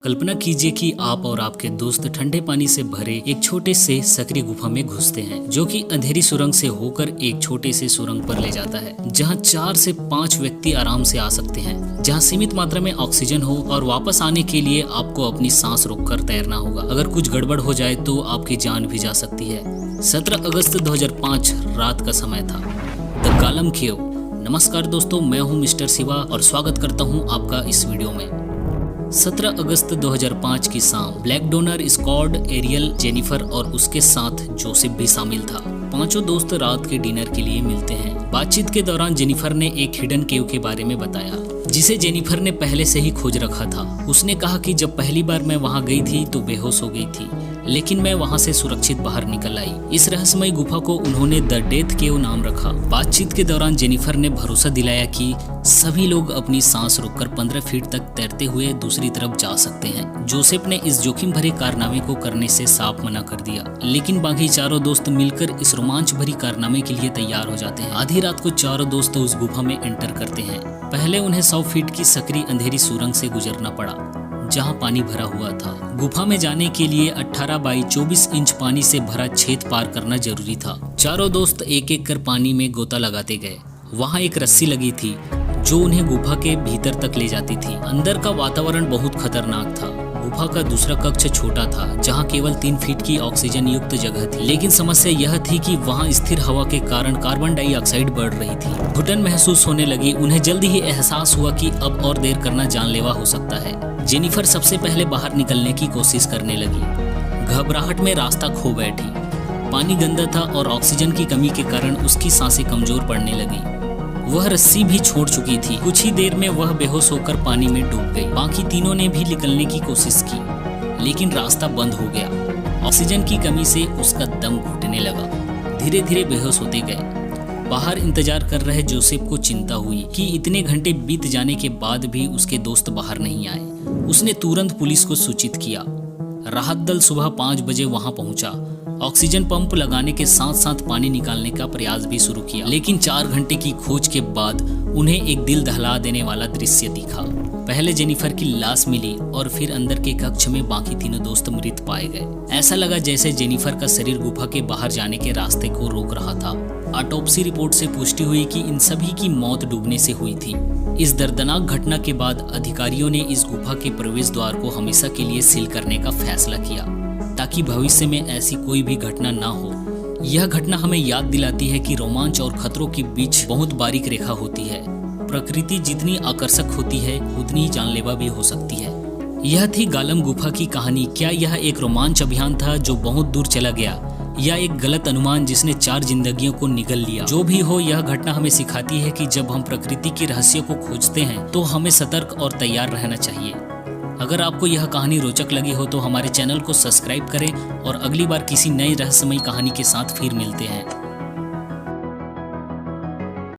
कल्पना कीजिए कि आप और आपके दोस्त ठंडे पानी से भरे एक छोटे से सकरी गुफा में घुसते हैं, जो कि अंधेरी सुरंग से होकर एक छोटे से सुरंग पर ले जाता है, जहां 4 से 5 व्यक्ति आराम से आ सकते हैं, जहां सीमित मात्रा में ऑक्सीजन हो और वापस आने के लिए आपको अपनी सांस रोककर तैरना होगा। अगर कुछ गड़बड़ हो जाए तो आपकी जान भी जा सकती है। 17 अगस्त 2005 रात का समय था। द गालम केव। नमस्कार दोस्तों, मैं हूँ मिस्टर शिवा और स्वागत करता हूँ आपका इस वीडियो में। 17 अगस्त 2005 की शाम black Donner, Scott, Ariel, Jennifer और उसके साथ जोसेफ भी शामिल था। पांचों दोस्त रात के डिनर के लिए मिलते हैं। बातचीत के दौरान जेनिफर ने एक हिडन केव के बारे में बताया, जिसे जेनिफर ने पहले से ही खोज रखा था। उसने कहा कि जब पहली बार मैं वहां गई थी तो बेहोश हो गई थी, लेकिन मैं वहां से सुरक्षित बाहर निकल आई। इस रहस्यमय गुफा को उन्होंने द डेथ केव नाम रखा। बातचीत के दौरान जेनिफर ने भरोसा दिलाया कि सभी लोग अपनी सांस रोककर 15 फीट तक तैरते हुए दूसरी तरफ जा सकते हैं। जोसेफ ने इस जोखिम भरे कारनामे को करने से साफ मना कर दिया, लेकिन बाकी चारों दोस्त मिलकर इस रोमांच भरी कारनामे के लिए तैयार हो जाते हैं। आधी रात को चारों दोस्त उस गुफा में एंटर करते हैं। पहले उन्हें 100 फीट की सकरी अंधेरी सुरंग से गुजरना पड़ा, जहां पानी भरा हुआ था। गुफा में जाने के लिए 18 बाई 24 इंच पानी से भरा छेद पार करना जरूरी था। चारों दोस्त एक एक कर पानी में गोता लगाते गए। वहां एक रस्सी लगी थी जो उन्हें गुफा के भीतर तक ले जाती थी। अंदर का वातावरण बहुत खतरनाक था। गुफा का दूसरा कक्ष छोटा था, जहां केवल 3 फीट की ऑक्सीजन युक्त जगह थी, लेकिन समस्या यह थी कि वहां स्थिर हवा के कारण कार्बन डाइऑक्साइड बढ़ रही थी। घुटन महसूस होने लगी। उन्हें जल्दी ही एहसास हुआ कि अब और देर करना जानलेवा हो सकता है। जेनिफर सबसे पहले बाहर निकलने की कोशिश करने लगी। घबराहट में रास्ता खो बैठी। पानी गंदा था और ऑक्सीजन की कमी के कारण उसकी सांसें कमजोर पड़ने लगी। वह रस्सी भी छोड़ चुकी थी। कुछ ही देर में वह बेहोश होकर पानी में डूब गई। बाकी तीनों ने भी निकलने की कोशिश की, लेकिन रास्ता बंद हो गया। ऑक्सीजन की कमी से उसका दम घुटने लगा। धीरे धीरे बेहोश होते गए। बाहर इंतजार कर रहे जोसेफ को चिंता हुई कि इतने घंटे बीत जाने के बाद भी उसके दोस्त बाहर नहीं आए। उसने तुरंत पुलिस को सूचित किया। राहत दल सुबह 5 बजे वहां पहुंचा। ऑक्सीजन पंप लगाने के साथ साथ पानी निकालने का प्रयास भी शुरू किया, लेकिन 4 घंटे की खोज के बाद उन्हें एक दिल दहला देने वाला दृश्य दिखा। पहले जेनिफर की लाश मिली और फिर अंदर के कक्ष में बाकी तीनों दोस्त मृत पाए गए। ऐसा लगा जैसे जेनिफर का शरीर गुफा के बाहर जाने के रास्ते को रोक रहा था। ऑटोप्सी रिपोर्ट से पुष्टि हुई कि इन सभी की मौत डूबने से हुई थी। इस दर्दनाक घटना के बाद अधिकारियों ने इस गुफा के प्रवेश द्वार को हमेशा के लिए सील करने का फैसला किया, ताकि भविष्य में ऐसी कोई भी घटना ना हो। यह घटना हमें याद दिलाती है कि रोमांच और खतरों के बीच बहुत बारीक रेखा होती है। प्रकृति जितनी आकर्षक होती है उतनी जानलेवा भी हो सकती है। यह थी गालम गुफा की कहानी। क्या यह एक रोमांच अभियान था जो बहुत दूर चला गया, या एक गलत अनुमान जिसने 4 जिंदगियों को निगल लिया? जो भी हो, यह घटना हमें सिखाती है कि जब हम प्रकृति के रहस्यों को खोजते हैं तो हमें सतर्क और तैयार रहना चाहिए। अगर आपको यह कहानी रोचक लगी हो तो हमारे चैनल को सब्सक्राइब करें और अगली बार किसी नई रहस्यमयी कहानी के साथ फिर मिलते हैं।